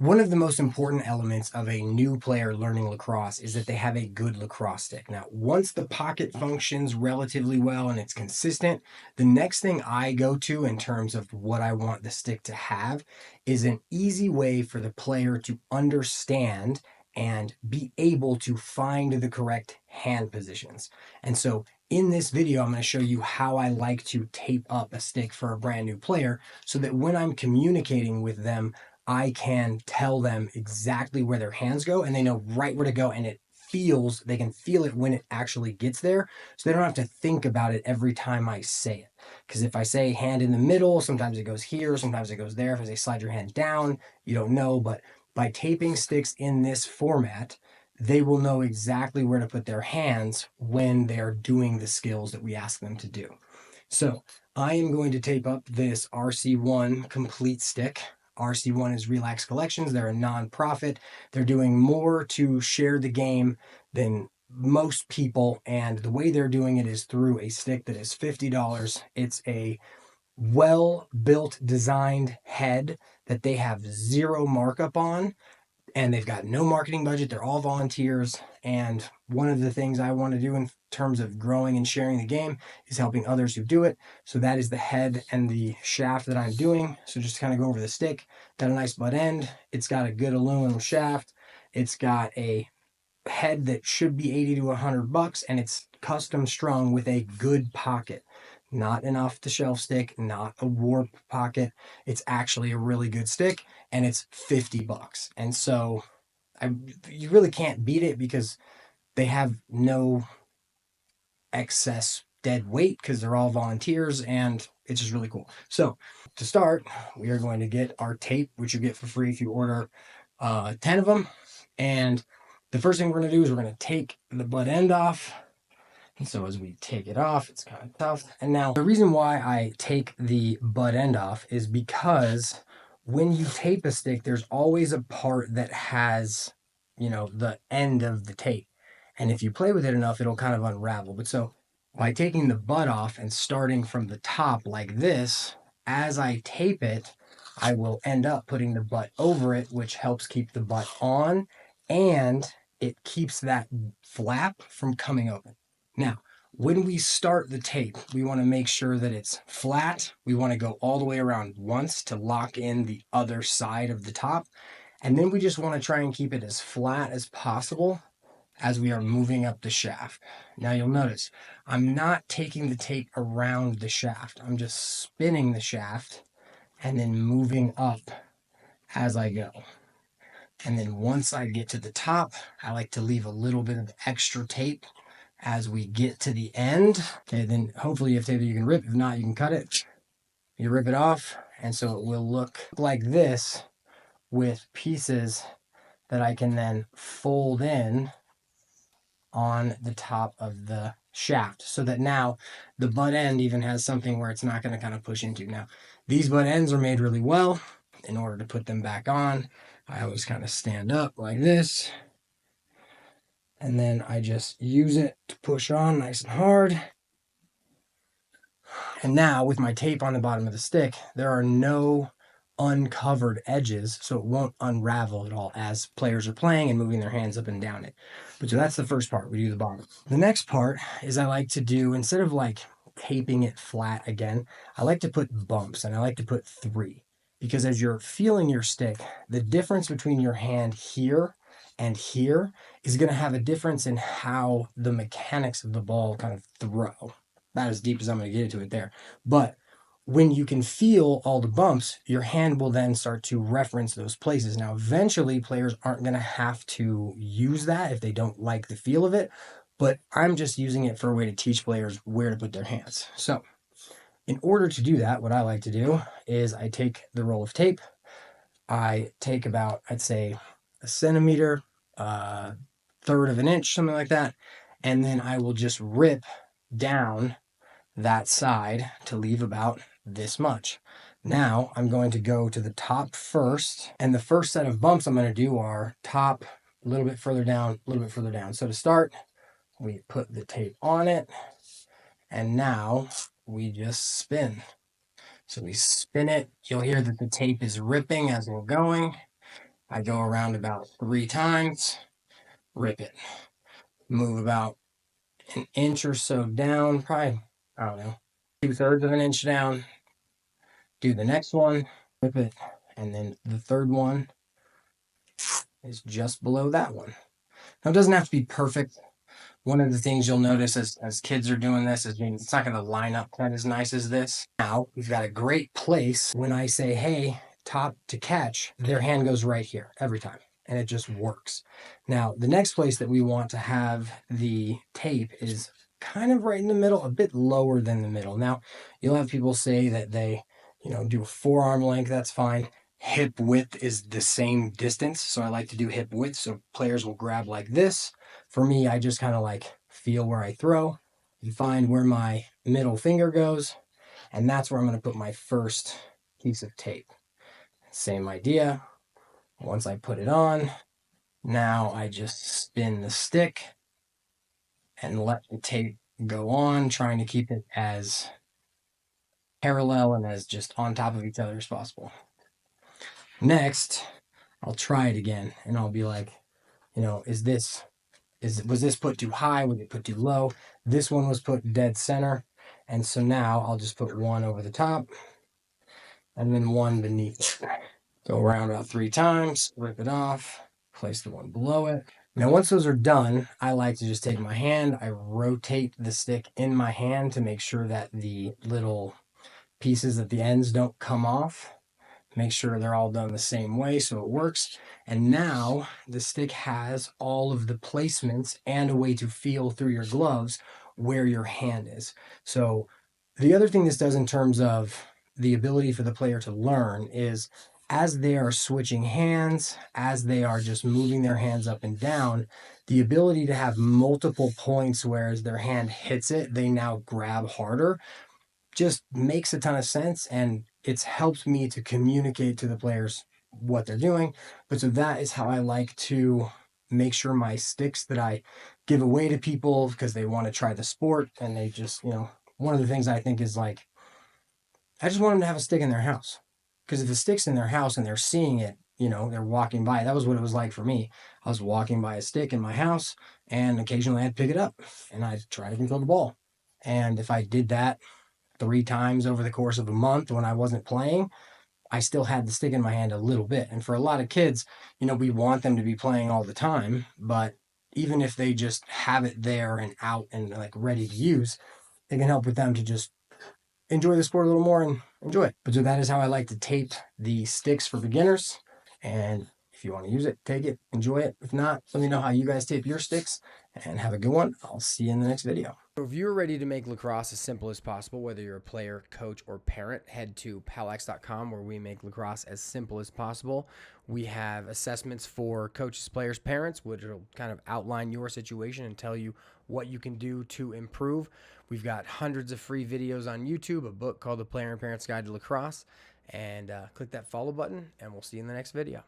One of the most important elements of a new player learning lacrosse is that they have a good lacrosse stick. Now, once the pocket functions relatively well and it's consistent, the next thing I go to in terms of what I want the stick to have is an easy way for the player to understand and be able to find the correct hand positions. And so in this video, I'm going to show you how I like to tape up a stick for a brand new player so that when I'm communicating with them, I can tell them exactly where their hands go and they know right where to go, and they can feel it when it actually gets there. So they don't have to think about it every time I say it. Because if I say hand in the middle, sometimes it goes here, sometimes it goes there. If I say slide your hand down, you don't know. But by taping sticks in this format, they will know exactly where to put their hands when they're doing the skills that we ask them to do. So I am going to tape up this RC1 complete stick. RC1 is Relax Collections. They're a nonprofit. They're doing more to share the game than most people, and the way they're doing it is through a stick that is $50. It's a well-built, designed head that they have zero markup on, and they've got no marketing budget. They're all volunteers. And one of the things I want to do in terms of growing and sharing the game is helping others who do it. So that is the head and the shaft that I'm doing. So just to kind of go over the stick, got a nice butt end. It's got a good aluminum shaft. It's got a head that should be 80 to $100, and it's custom strung with a good pocket. Not an off the shelf stick, not a warp pocket. It's actually a really good stick, and it's $50. And so you really can't beat it because they have no excess dead weight because they're all volunteers, and it's just really cool. So to start, we are going to get our tape, which you get for free if you order 10 of them. And the first thing we're going to do is we're going to take the butt end off. And so as we take it off, it's kind of tough. And now the reason why I take the butt end off is because when you tape a stick, there's always a part that has, the end of the tape. And if you play with it enough, it'll kind of unravel. But so by taking the butt off and starting from the top like this, as I tape it, I will end up putting the butt over it, which helps keep the butt on, and it keeps that flap from coming open. Now, when we start the tape, we want to make sure that it's flat. We want to go all the way around once to lock in the other side of the top. And then we just want to try and keep it as flat as possible as we are moving up the shaft. Now you'll notice I'm not taking the tape around the shaft. I'm just spinning the shaft and then moving up as I go. And then once I get to the top, I like to leave a little bit of extra tape as we get to the end. Okay, then hopefully you have tape that you can rip. If not, you can cut it. You rip it off, and so it will look like this with pieces that I can then fold in on the top of the shaft, so that now the butt end even has something where it's not going to kind of push into. Now, these butt ends are made really well. In order to put them back on, I always kind of stand up like this, and then I just use it to push on nice and hard. And now with my tape on the bottom of the stick, there are no uncovered edges, so it won't unravel at all as players are playing and moving their hands up and down it. But so that's the first part. We do the bottom. The next part is I like to do, instead of like taping it flat again, I like to put bumps, and I like to put 3. Because as you're feeling your stick, the difference between your hand here and here is going to have a difference in how the mechanics of the ball kind of throw. Not as deep as I'm going to get into it there. But when you can feel all the bumps, your hand will then start to reference those places. Now, eventually, players aren't going to have to use that if they don't like the feel of it, but I'm just using it for a way to teach players where to put their hands. So in order to do that, what I like to do is I take the roll of tape. I take about, I'd say, a centimeter, third of an inch, something like that, and then I will just rip down that side to leave about this much. Now I'm going to go to the top first, and the first set of bumps I'm going to do are top, a little bit further down, a little bit further down. So to start, we put the tape on it, and now we just spin. So we spin it. You'll hear that the tape is ripping as we're going. I go around about 3 times, rip it. Move about an inch or so down, probably, I don't know, 2/3 of an inch down. Do the next one, rip it, and then the third one is just below that one. Now, it doesn't have to be perfect. One of the things you'll notice as kids are doing this is it's not going to line up quite as nice as this. Now, we've got a great place. When I say, hey, top to catch, their hand goes right here every time, and it just works. Now, the next place that we want to have the tape is kind of right in the middle, a bit lower than the middle. Now, you'll have people say that they, do a forearm length, that's fine. Hip width is the same distance, so I like to do hip width, so players will grab like this. For me, I just kind of like feel where I throw and find where my middle finger goes, and that's where I'm going to put my first piece of tape. Same idea. Once I put it on, now I just spin the stick and let the tape go on, trying to keep it as parallel and as just on top of each other as possible. Next, I'll try it again, and I'll be like, was this put too high? Was it put too low? This one was put dead center. And so now I'll just put one over the top and then one beneath it. Go around about 3 times, rip it off, place the one below it. Now, once those are done, I like to just take my hand, I rotate the stick in my hand to make sure that the little pieces at the ends don't come off. Make sure they're all done the same way so it works. And now the stick has all of the placements and a way to feel through your gloves where your hand is. So the other thing this does in terms of the ability for the player to learn is as they are switching hands, as they are just moving their hands up and down, the ability to have multiple points where as their hand hits it, they now grab harder just makes a ton of sense, and it's helped me to communicate to the players what they're doing. But so that is how I like to make sure my sticks that I give away to people because they want to try the sport and they just, one of the things I think is like, I just want them to have a stick in their house. Because if the stick's in their house and they're seeing it, they're walking by. That was what it was like for me. I was walking by a stick in my house and occasionally I'd pick it up and I'd try to control the ball. And if I did that 3 times over the course of a month when I wasn't playing, I still had the stick in my hand a little bit. And for a lot of kids, we want them to be playing all the time, but even if they just have it there and out and like ready to use, it can help with them to just enjoy the sport a little more and enjoy it. But so that is how I like to tape the sticks for beginners. And if you want to use it, take it, enjoy it. If not, let me know how you guys tape your sticks and have a good one. I'll see you in the next video. So if you're ready to make lacrosse as simple as possible, whether you're a player, coach, or parent, head to POWLAX.com where we make lacrosse as simple as possible. We have assessments for coaches, players, parents, which will kind of outline your situation and tell you what you can do to improve. We've got hundreds of free videos on YouTube, a book called The Player and Parent's Guide to Lacrosse, and click that follow button, and we'll see you in the next video.